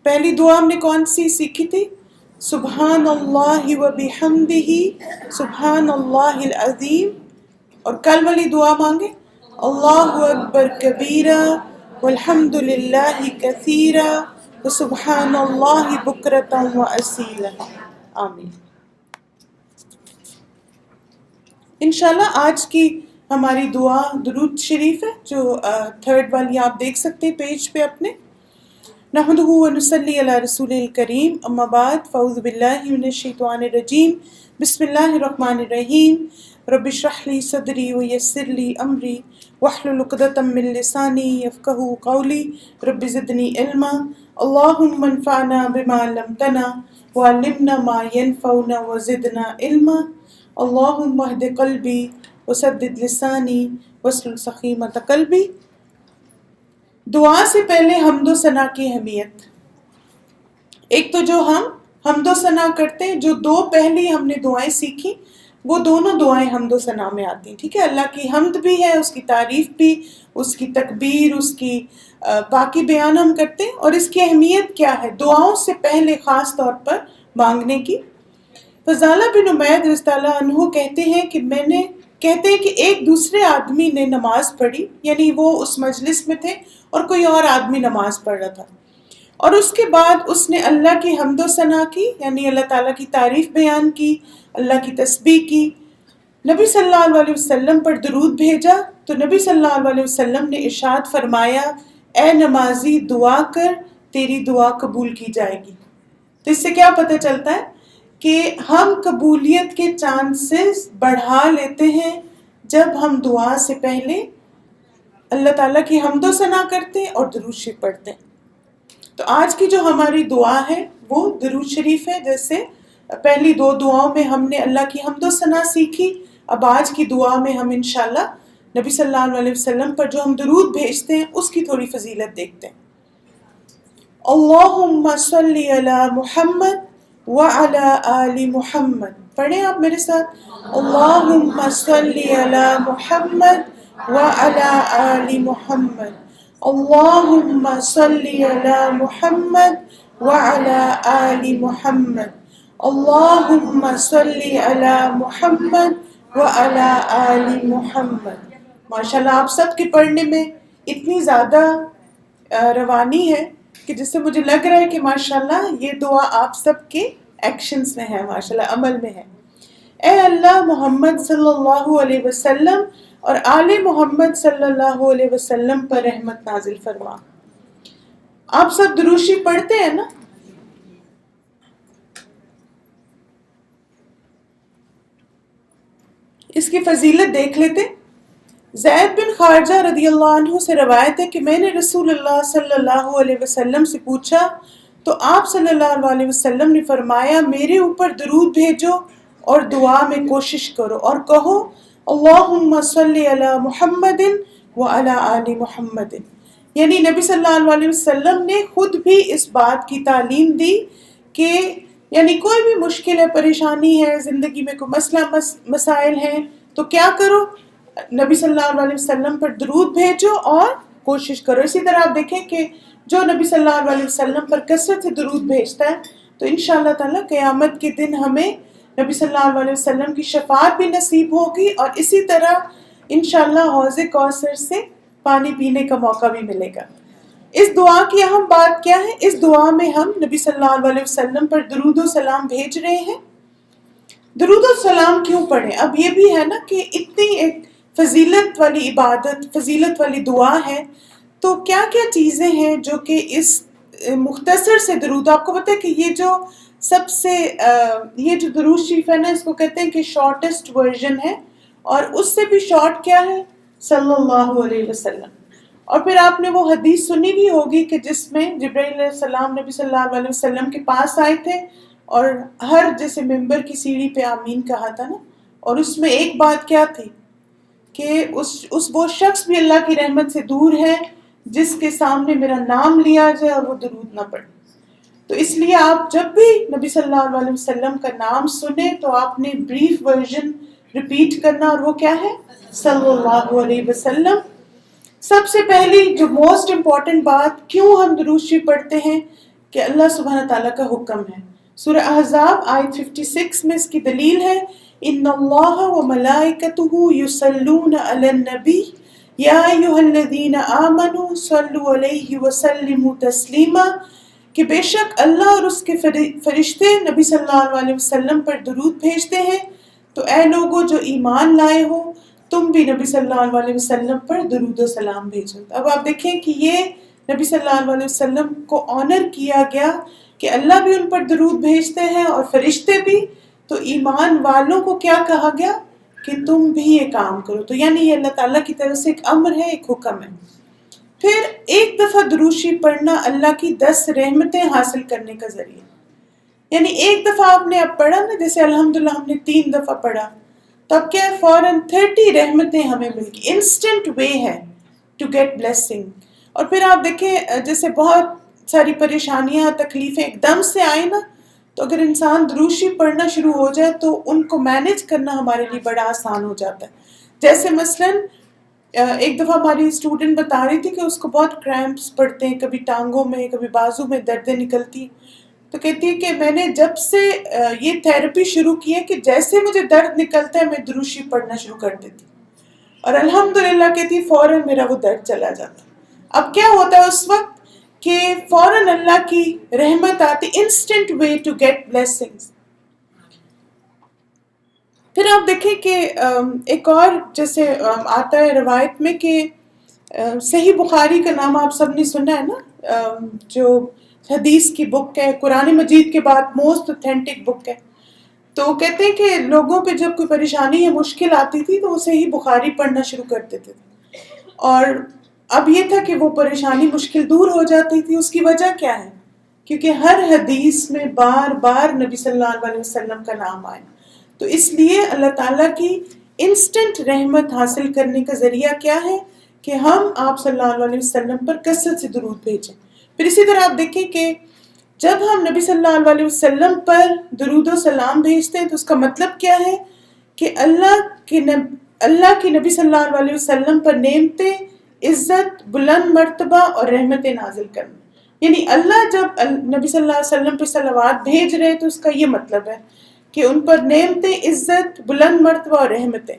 پہلی دعا ہم نے کون سی سیکھی تھی؟ سبحان اللہ و بحمدہ سبحان اللہ العظیم. اور کل والی دعا مانگے اللہ اکبر کبیرہ والحمد للہ کثیرہ وسبحان اللہ بکرۃ واصیلا. آمین. انشاءاللہ آج کی ہماری دعا درود شریف ہے جو تھرڈ والی آپ دیکھ سکتے ہیں پیج پہ اپنے. نحمدہ ونصلی علی رسول الکریم اما بعد فاعوذ باللہ من الشیطان الرجیم بسم اللہ الرحمن الرحیم رب اشرح لی صدری ویسر لی امری واحلل عقدۃ من لسانی یفقہوا قولی رب زدنی علما اللہم انفعنا بما علمتنا وعلمنا ما ینفعنا وزدنا علما اللہم اہد قلبی وسدد لسانی واسلل سخیمۃ قلبی. دعا سے پہلے حمد و ثنا کی اہمیت. ایک تو جو ہم حمد و ثنا کرتے ہیں، جو دو پہلی ہم نے دعائیں سیکھی وہ دونوں دعائیں حمد و ثنا میں آتی ہیں. ٹھیک ہے، اللہ کی حمد بھی ہے، اس کی تعریف بھی، اس کی تکبیر، اس کی باقی بیان ہم کرتے ہیں. اور اس کی اہمیت کیا ہے دعاؤں سے پہلے خاص طور پر مانگنے کی؟ فضالہ بن عمید رضی اللہ عنہ کہتے ہیں کہ ایک دوسرے آدمی نے نماز پڑھی، یعنی وہ اس مجلس میں تھے اور کوئی اور آدمی نماز پڑھ رہا تھا، اور اس کے بعد اس نے اللہ کی حمد و ثنا کی، یعنی اللہ تعالیٰ کی تعریف بیان کی، اللہ کی تسبیح کی، نبی صلی اللہ علیہ وسلم پر درود بھیجا. تو نبی صلی اللہ علیہ وسلم نے ارشاد فرمایا اے نمازی دعا کر تیری دعا قبول کی جائے گی. تو اس سے کیا پتہ چلتا ہے کہ ہم قبولیت کے چانسز بڑھا لیتے ہیں جب ہم دعا سے پہلے اللہ تعالیٰ کی حمد و ثنا کرتے ہیں اور درود شریف پڑھتے ہیں. تو آج کی جو ہماری دعا ہے وہ درود شریف ہے. جیسے پہلی دو دعاؤں میں ہم نے اللہ کی حمد و ثنا سیکھی، اب آج کی دعا میں ہم انشاءاللہ نبی صلی اللہ علیہ وسلم پر جو ہم درود بھیجتے ہیں اس کی تھوڑی فضیلت دیکھتے ہیں. اللہم صلی علی محمد وعلی آل محمد. پڑھیں آپ میرے ساتھ. اللہم صلی علی محمد وعلی آل محمد. اللہم صلی علی محمد وعلی آل محمد. اللہم صلی علی محمد وعلی آل محمد. ماشاءاللہ آپ سب کے پڑھنے میں اتنی زیادہ روانی ہے کہ جس سے مجھے لگ رہا ہے کہ ماشاءاللہ یہ دعا آپ سب کے ایکشنز میں ہے، ماشاءاللہ عمل میں ہے. اے اللہ محمد صلی اللہ علیہ وسلم اور آل محمد صلی اللہ علیہ وسلم پر رحمت نازل فرما. آپ سب درود شریف پڑھتے ہیں نا؟ اس کی فضیلت دیکھ لیتے. زید بن خارجہ رضی اللہ عنہ سے روایت ہے کہ میں نے رسول اللہ صلی اللہ علیہ وسلم سے پوچھا تو آپ صلی اللہ علیہ وسلم نے فرمایا میرے اوپر درود بھیجو اور دعا میں کوشش کرو اور کہو اللہم صلی علی محمد وعلی آل محمد. یعنی نبی صلی اللہ علیہ وسلم نے خود بھی اس بات کی تعلیم دی کہ یعنی کوئی بھی مشکل ہے، پریشانی ہے، زندگی میں کوئی مسئلہ مسائل ہیں تو کیا کرو؟ نبی صلی اللہ علیہ وسلم پر درود بھیجو اور کوشش کرو. اسی طرح آپ دیکھیں کہ جو نبی صلی اللہ علیہ وسلم پر کثرت سے درود بھیجتا ہے تو انشاءاللہ تعالیٰ قیامت کے دن ہمیں نبی صلی اللہ علیہ وسلم کی شفاعت بھی نصیب ہوگی اور اسی طرح انشاءاللہ حوض کوثر سے پانی پینے کا موقع بھی ملے گا. اس دعا کی اہم بات کیا ہے؟ اس دعا میں ہم نبی صلی اللہ علیہ وسلم پر درود و سلام بھیج رہے ہیں. درود و سلام کیوں پڑھیں؟ اب یہ بھی ہے نا کہ اتنی ایک فضیلت والی عبادت، فضیلت والی دعا ہے، تو کیا کیا چیزیں ہیں جو کہ اس مختصر سے درود، آپ کو پتہ ہے کہ یہ جو سب سے یہ جو درود شریف ہے نا اس کو کہتے ہیں کہ شارٹسٹ ورژن ہے، اور اس سے بھی شارٹ کیا ہے؟ صلی اللہ علیہ وسلم. اور پھر آپ نے وہ حدیث سنی بھی ہوگی کہ جس میں جبرائیل علیہ السلام نبی صلی اللہ علیہ وسلم کے پاس آئے تھے اور ہر جیسے ممبر کی سیڑھی پہ آمین کہا تھا نا، اور اس میں ایک بات کیا تھی کہ وہ شخص بھی اللہ کی رحمت سے دور ہے جس کے سامنے میرا نام لیا جائے اور وہ درود نہ پڑھے. تو اس لیے آپ جب بھی نبی صلی اللہ علیہ وسلم کا نام سنیں تو آپ نے بریف ورژن ریپیٹ کرنا، اور وہ کیا ہے؟ صلی اللہ علیہ وسلم. سب سے پہلی جو موسٹ امپورٹنٹ بات کیوں ہم درود شریف پڑھتے ہیں کہ اللہ سبحانہ تعالیٰ کا حکم ہے. سورہ احزاب آیت 56 میں اس کی دلیل ہے ان اللہ و ملائکتہ یصلون علی النبی یا ایھا الذین آمنوا صلوا علیہ وسلموا تسلیما، کہ بے شک اللہ اور اس کے فرشتے نبی صلی اللہ علیہ وسلم پر درود بھیجتے ہیں، تو اے لوگو جو ایمان لائے ہو تم بھی نبی صلی اللہ علیہ وسلم پر درود و سلام بھیجو. اب آپ دیکھیں کہ یہ نبی صلی اللہ علیہ وسلم کو آنر کیا گیا کہ اللہ بھی ان پر درود بھیجتے ہیں اور فرشتے بھی، تو ایمان والوں کو کیا کہا گیا کہ تم بھی یہ کام کرو. تو یعنی یہ اللہ تعالیٰ کی طرف سے ایک امر ہے، ایک حکم ہے. پھر ایک دفعہ درود شریف پڑھنا اللہ کی 10 رحمتیں حاصل کرنے کا ذریعہ. یعنی ایک دفعہ آپ نے اب پڑھا نا، جیسے الحمدللہ ہم نے 3 دفعہ پڑھا، تو اب کیا ہے، فوراً 30 رحمتیں ہمیں مل گئی. انسٹنٹ وے ہے ٹو گیٹ بلیسنگ. اور پھر آپ دیکھیں جیسے بہت ساری پریشانیاں تکلیفیں ایک دم سے آئیں نا، تو اگر انسان درود شریف پڑھنا شروع ہو جائے تو ان کو مینیج کرنا ہمارے لیے بڑا آسان ہو جاتا ہے. جیسے مثلاً ایک دفعہ ہماری اسٹوڈنٹ بتا رہی تھی کہ اس کو بہت کریمپس پڑتے ہیں، کبھی ٹانگوں میں کبھی بازو میں دردیں نکلتی. تو کہتی ہے کہ میں نے جب سے یہ تھیراپی شروع کی ہے کہ جیسے مجھے درد نکلتا ہے میں درود شریف پڑھنا شروع کر دیتی اور الحمدللہ کہتی فوراً میرا وہ درد چلا جاتا. اب کیا ہوتا ہے اس وقت کہ فوراً اللہ کی رحمت آتی، instant way to get blessings. پھر آپ دیکھیں کہ ایک اور جیسے آتا ہے روایت میں کہ صحیح بخاری کا نام آپ سب نے سنا ہے نا، جو حدیث کی بک ہے، قرآن مجید کے بعد موسٹ اوتھینٹک بک ہے. تو کہتے ہیں کہ لوگوں پہ جب کوئی پریشانی یا مشکل آتی تھی تو وہ صحیح بخاری پڑھنا شروع کر دیتے تھے، اور اب یہ تھا کہ وہ پریشانی مشکل دور ہو جاتی تھی. اس کی وجہ کیا ہے؟ کیونکہ ہر حدیث میں بار بار نبی صلی اللہ علیہ وسلم کا نام آیا. تو اس لیے اللہ تعالیٰ کی انسٹنٹ رحمت حاصل کرنے کا ذریعہ کیا ہے کہ ہم آپ صلی اللہ علیہ وسلم پر کثرت سے درود بھیجیں. پھر اسی طرح آپ دیکھیں کہ جب ہم نبی صلی اللہ علیہ وسلم پر درود و سلام بھیجتے ہیں تو اس کا مطلب کیا ہے کہ اللہ کی نبی صلی اللہ علیہ وسلم پر نعمتیں، عزت، بلند مرتبہ اور رحمتیں نازل کرنا. یعنی اللہ جب نبی صلی اللہ علیہ وسلم پہ صلوات بھیج رہے تو اس کا یہ مطلب ہے کہ ان پر نعمتیں، عزت، بلند مرتبہ اور رحمتیں.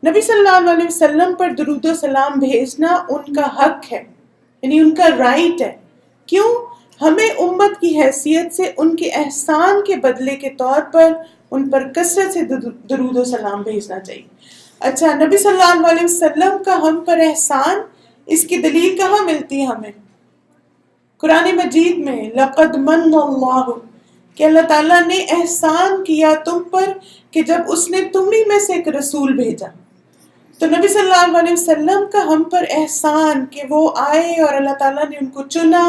نبی صلی اللہ علیہ وسلم پر درود و سلام بھیجنا ان کا حق ہے، یعنی ان کا رائٹ ہے. کیوں؟ ہمیں امت کی حیثیت سے ان کے احسان کے بدلے کے طور پر ان پر کثرت سے درود و سلام بھیجنا چاہیے. اچھا، نبی صلی اللہ علیہ وسلم کا ہم پر احسان، اس کی دلیل کہاں ملتی ہے ہمیں؟ قرآن مجید میں لقد من اللہ، کہ اللہ تعالیٰ نے احسان کیا تم پر کہ جب اس نے تمہیں میں سے ایک رسول بھیجا. تو نبی صلی اللہ علیہ وسلم کا ہم پر احسان کہ وہ آئے اور اللہ تعالیٰ نے ان کو چنا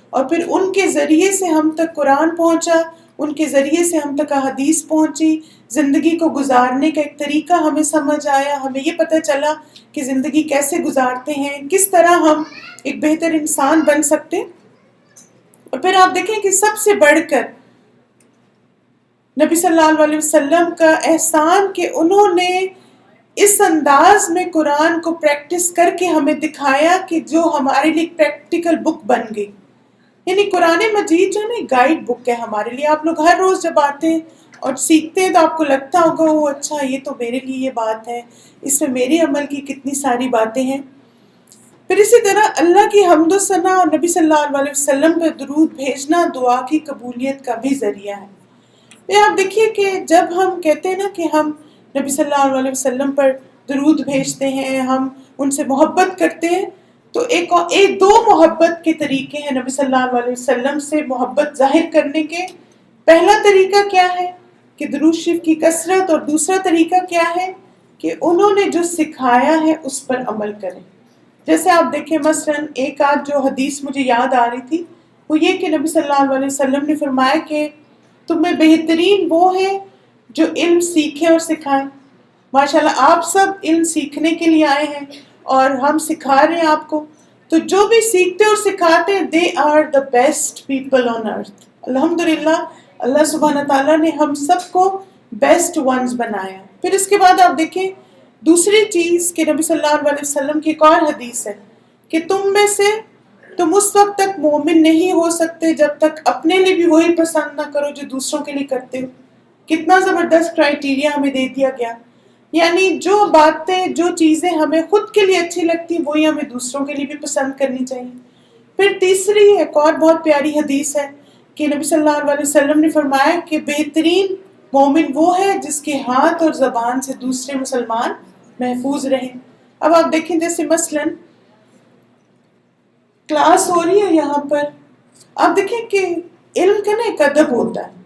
اور پھر ان کے ذریعے سے ہم تک قرآن پہنچا، ان کے ذریعے سے ہم تک حدیث پہنچی، زندگی کو گزارنے کا ایک طریقہ ہمیں سمجھ آیا، ہمیں یہ پتہ چلا کہ زندگی کیسے گزارتے ہیں، کس طرح ہم ایک بہتر انسان بن سکتے. اور پھر آپ دیکھیں کہ سب سے بڑھ کر نبی صلی اللہ علیہ وسلم کا احسان کہ انہوں نے اس انداز میں قرآن کو پریکٹس کر کے ہمیں دکھایا کہ جو ہمارے لیے پریکٹیکل بک بن گئی. یعنی قرآن مجید جو ہے گائیڈ بک ہے ہمارے لیے. آپ لوگ ہر روز جب آتے ہیں اور سیکھتے ہیں تو آپ کو لگتا ہوگا وہ اچھا یہ تو میرے لیے یہ بات ہے، اس میں میرے عمل کی کتنی ساری باتیں ہیں. پھر اسی طرح اللہ کی حمد و ثنا اور نبی صلی اللہ علیہ وسلم پر درود بھیجنا دعا کی قبولیت کا بھی ذریعہ ہے. آپ دیکھیے کہ جب ہم کہتے ہیں نا کہ ہم نبی صلی اللہ علیہ وسلم پر درود بھیجتے ہیں، ہم ان سے محبت کرتے ہیں، تو ایک دو محبت کے طریقے ہیں نبی صلی اللہ علیہ وسلم سے محبت ظاہر کرنے کے. پہلا طریقہ کیا ہے کہ درود شریف کی کثرت، اور دوسرا طریقہ کیا ہے کہ انہوں نے جو سکھایا ہے اس پر عمل کریں. جیسے آپ دیکھیں مثلاً ایک آدھ جو حدیث مجھے یاد آ رہی تھی وہ یہ کہ نبی صلی اللہ علیہ وسلم نے فرمایا کہ تم میں بہترین وہ ہے جو علم سیکھیں اور سکھائیں. ماشاءاللہ آپ سب علم سیکھنے کے لیے آئے ہیں اور ہم سکھا رہے ہیں آپ کو. تو جو بھی سیکھتے اور سکھاتے ہیں they are the best people on earth. الحمدللہ اللہ سبحانہ تعالیٰ نے ہم سب کو بیسٹ ونز بنایا. پھر اس کے بعد آپ دیکھیں دوسری چیز کہ نبی صلی اللہ علیہ وسلم کی ایک اور حدیث ہے کہ تم میں سے تم اس وقت تک مومن نہیں ہو سکتے جب تک اپنے لیے بھی وہی پسند نہ کرو جو دوسروں کے لیے کرتے ہو. کتنا زبردست کرائیٹیریا ہمیں دے دیا گیا. یعنی جو باتیں جو چیزیں ہمیں خود کے لیے اچھی لگتی ہیں وہی ہمیں دوسروں کے لیے بھی پسند کرنی چاہیے. پھر تیسری ایک اور بہت پیاری حدیث ہے کہ نبی صلی اللہ علیہ وسلم نے فرمایا کہ بہترین مومن وہ ہے جس کے ہاتھ اور زبان سے دوسرے مسلمان محفوظ رہیں. اب آپ دیکھیں جیسے مثلاً کلاس ہو رہی ہے یہاں پر، آپ دیکھیں کہ علم کا نا ایک ادب ہوتا ہے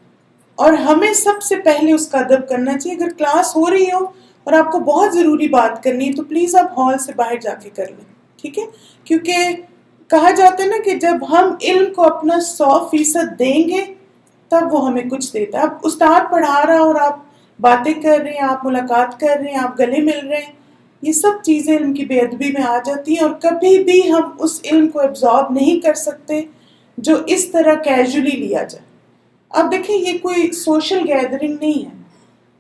اور ہمیں سب سے پہلے اس کا ادب کرنا چاہیے. اگر کلاس ہو رہی ہو اور آپ کو بہت ضروری بات کرنی ہے تو پلیز آپ ہال سے باہر جا کے کر لیں، ٹھیک ہے؟ کیونکہ کہا جاتا ہے نا کہ جب ہم علم کو اپنا 100% دیں گے تب وہ ہمیں کچھ دیتا ہے. اب استاد پڑھا رہا اور آپ باتیں کر رہے ہیں، آپ ملاقات کر رہے ہیں، آپ گلے مل رہے ہیں، یہ سب چیزیں علم کی بے ادبی میں آ جاتی ہیں اور کبھی بھی ہم اس علم کو ایبزارب نہیں کر سکتے جو اس طرح کیجولی لیا جائے. اب دیکھیں یہ کوئی سوشل گیدرنگ نہیں ہے،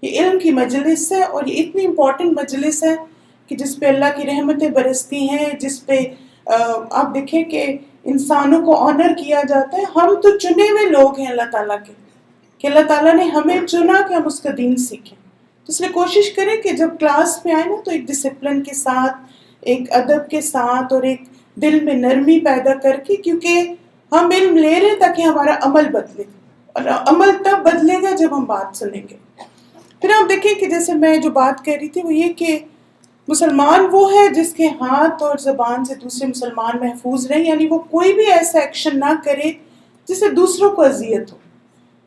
یہ علم کی مجلس ہے اور یہ اتنی امپورٹنٹ مجلس ہے کہ جس پہ اللہ کی رحمتیں برستی ہیں، جس پہ آپ دیکھیں کہ انسانوں کو آنر کیا جاتا ہے. ہم تو چنے ہوئے لوگ ہیں اللہ تعالیٰ کے، کہ اللہ تعالیٰ نے ہمیں چنا کہ ہم اس کا دین سیکھیں. تو اس لیے کوشش کریں کہ جب کلاس میں آئے نا تو ایک ڈسپلن کے ساتھ، ایک ادب کے ساتھ اور ایک دل میں نرمی پیدا کر کے، کیونکہ ہم علم لے رہے ہیں تاکہ ہمارا عمل بدلے، اور عمل تب بدلے گا جب ہم بات سنیں گے. پھر آپ دیکھیں کہ جیسے میں جو بات کہہ رہی تھی وہ یہ کہ مسلمان وہ ہے جس کے ہاتھ اور زبان سے دوسرے مسلمان محفوظ رہیں، یعنی وہ کوئی بھی ایسا ایکشن نہ کرے جس سے دوسروں کو اذیت ہو.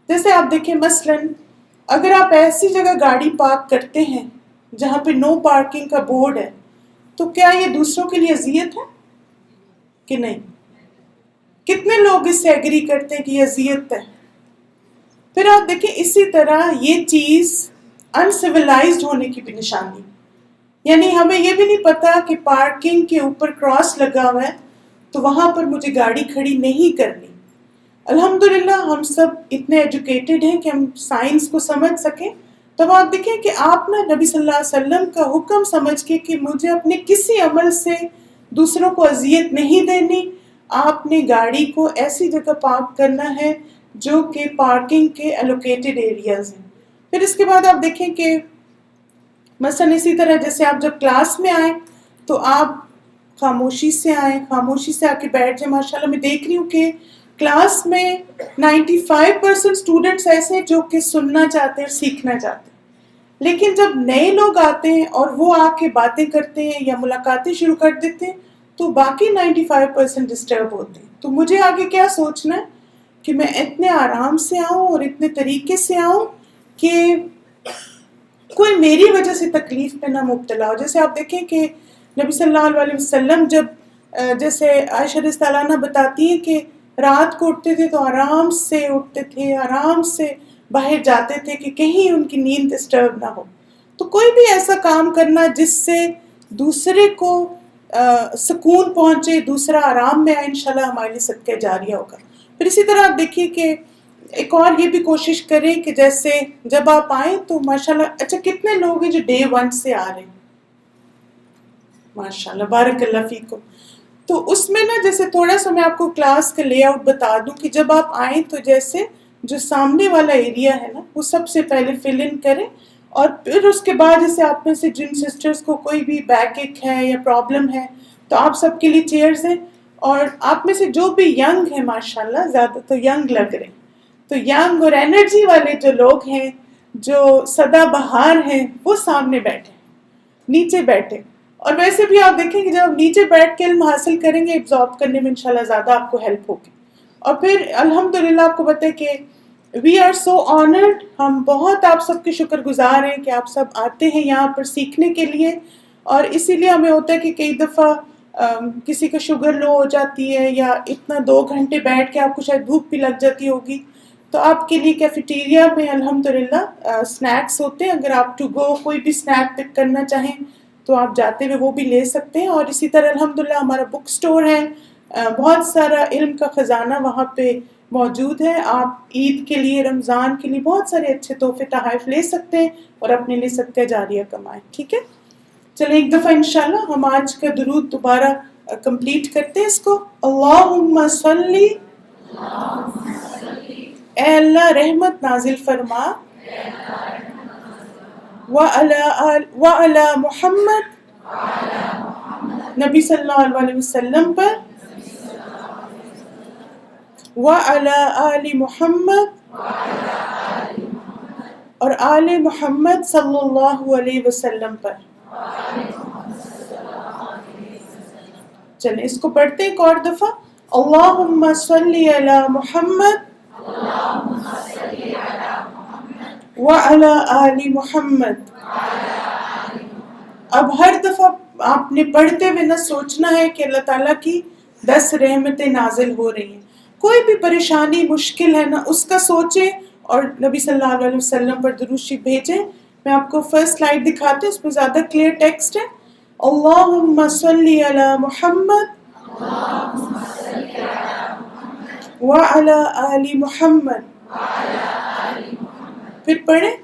جیسے آپ دیکھیں مثلاً اگر آپ ایسی جگہ گاڑی پارک کرتے ہیں جہاں پہ نو پارکنگ کا بورڈ ہے تو کیا یہ دوسروں کے لیے اذیت ہے کہ نہیں؟ کتنے لوگ اس سے ایگری کرتے ہیں کہ یہ اذیت ہے؟ پھر آپ دیکھیں اسی طرح یہ چیز انسیولائزڈ ہونے کی بھی نشانی، یعنی ہمیں یہ بھی نہیں پتا کہ پارکنگ کے اوپر کراس لگا ہوا ہے تو وہاں پر مجھے گاڑی کھڑی نہیں کرنی. الحمدللہ ہم سب اتنے ایجوکیٹڈ ہیں کہ ہم سائنس کو سمجھ سکیں. تب آپ دیکھیں کہ آپ نا نبی صلی اللہ علیہ وسلم کا حکم سمجھ کے کہ مجھے اپنے کسی عمل سے دوسروں کو اذیت نہیں دینی، آپ نے گاڑی کو ایسی جگہ پارک کرنا ہے جو کہ پارکنگ کے الوکیٹڈ ایریاز ہیں. پھر اس کے بعد آپ دیکھیں کہ مثلا اسی طرح جیسے آپ جب کلاس میں آئیں تو آپ خاموشی سے آئیں، خاموشی سے آ کے بیٹھ جائیں. ماشاء اللہ میں دیکھ رہی ہوں کہ کلاس میں 95% اسٹوڈنٹس ایسے ہیں جو کہ سننا چاہتے ہیں، سیکھنا چاہتے ہیں، لیکن جب نئے لوگ آتے ہیں اور وہ آ کے باتیں کرتے ہیں یا ملاقاتیں شروع کر دیتے ہیں تو باقی 95% ڈسٹرب ہوتے ہیں. تو مجھے آگے کیا سوچنا ہے کہ میں اتنے آرام سے آؤں اور اتنے طریقے سے آؤں کہ کوئی میری وجہ سے تکلیف پہ نہ مبتلا ہو. جیسے آپ دیکھیں کہ نبی صلی اللہ علیہ وسلم جب جیسے عائشہ رضی اللہ عنہا بتاتی ہیں کہ رات کو اٹھتے تھے تو آرام سے اٹھتے تھے، آرام سے باہر جاتے تھے کہ کہیں ان کی نیند ڈسٹرب نہ ہو. تو کوئی بھی ایسا کام کرنا جس سے دوسرے کو سکون پہنچے، دوسرا آرام میں آئے، انشاءاللہ ہمارے لیے صدقہ جاریہ ہوگا. پھر اسی طرح آپ دیکھیے کہ ایک اور یہ بھی کوشش کریں کہ جیسے جب آپ آئیں تو ماشاءاللہ اچھا کتنے لوگ ہیں جو ڈے 1 سے آ رہے ہیں؟ ماشاءاللہ بارک اللہ فیکم. تو اس میں نا جیسے تھوڑا سا میں آپ کو کلاس کا لے آؤٹ بتا دوں کہ جب آپ آئیں تو جیسے جو سامنے والا ایریا ہے نا وہ سب سے پہلے فل ان کریں، اور پھر اس کے بعد جیسے آپ میں سے جن سسٹرز کو کوئی بھی بیک ایک ہے یا پرابلم ہے تو آپ سب کے لیے چیئرز ہیں، اور آپ میں سے جو بھی ینگ ہیں ماشاءاللہ زیادہ تو ینگ لگ رہے ہیں، تو ینگ اور انرجی والے جو لوگ ہیں جو سدا بہار ہیں وہ سامنے بیٹھے، نیچے بیٹھے. اور ویسے بھی آپ دیکھیں کہ جب آپ نیچے بیٹھ کے علم حاصل کریں گے ایبزارب کرنے میں انشاءاللہ زیادہ آپ کو ہیلپ ہوگی. اور پھر الحمدللہ آپ کو پتہ ہے کہ وی آر سو آنرڈ، ہم بہت آپ سب کے شکر گزار ہیں کہ آپ سب آتے ہیں یہاں پر سیکھنے کے لیے. اور اسی لیے ہمیں ہوتا ہے کہ کئی دفعہ کسی کا شوگر لو ہو جاتی ہے یا اتنا 2 گھنٹے بیٹھ کے آپ کو شاید بھوک بھی لگ جاتی ہوگی، تو آپ کے لیے کیفیٹیریا میں الحمدللہ سنیکس ہوتے ہیں. اگر آپ ٹو گو کوئی بھی سنیک پک کرنا چاہیں تو آپ جاتے ہوئے وہ بھی لے سکتے ہیں. اور اسی طرح الحمدللہ ہمارا بک سٹور ہے، بہت سارا علم کا خزانہ وہاں پہ موجود ہے. آپ عید کے لیے، رمضان کے لیے بہت سارے اچھے تحفے تحائف لے سکتے ہیں اور اپنے لیے صدقہ جاریہ کمائیں. ٹھیک ہے، چلیں ایک دفعہ انشاءاللہ ہم آج کا درود دوبارہ کمپلیٹ کرتے ہیں اس کو. اللہم صلی، اے اللہ رحمت نازل فرما، وعلی محمد، نبی صلی اللہ علیہ وسلم پر، وعلی آل محمد، اور آل محمد صلی اللہ علیہ وسلم پر. چلیں اس کو پڑھتے ایک اور دفعہ. اللہم صلی علی محمد وعلی آل محمد. اب ہر دفعہ آپ نے پڑھتے ہوئے نہ سوچنا ہے کہ اللہ تعالیٰ کی 10 رحمتیں نازل ہو رہی ہیں. کوئی بھی پریشانی مشکل ہے نا اس کا سوچیں اور نبی صلی اللہ علیہ وسلم پر درود شریف بھیجیں. میں آپ کو فرسٹ سلائیڈ دکھاتے ہیں، اس میں زیادہ کلیئر ٹیکسٹ ہے. اللہم صلی علی محمد وعلی آل محمد. پھر پڑھیں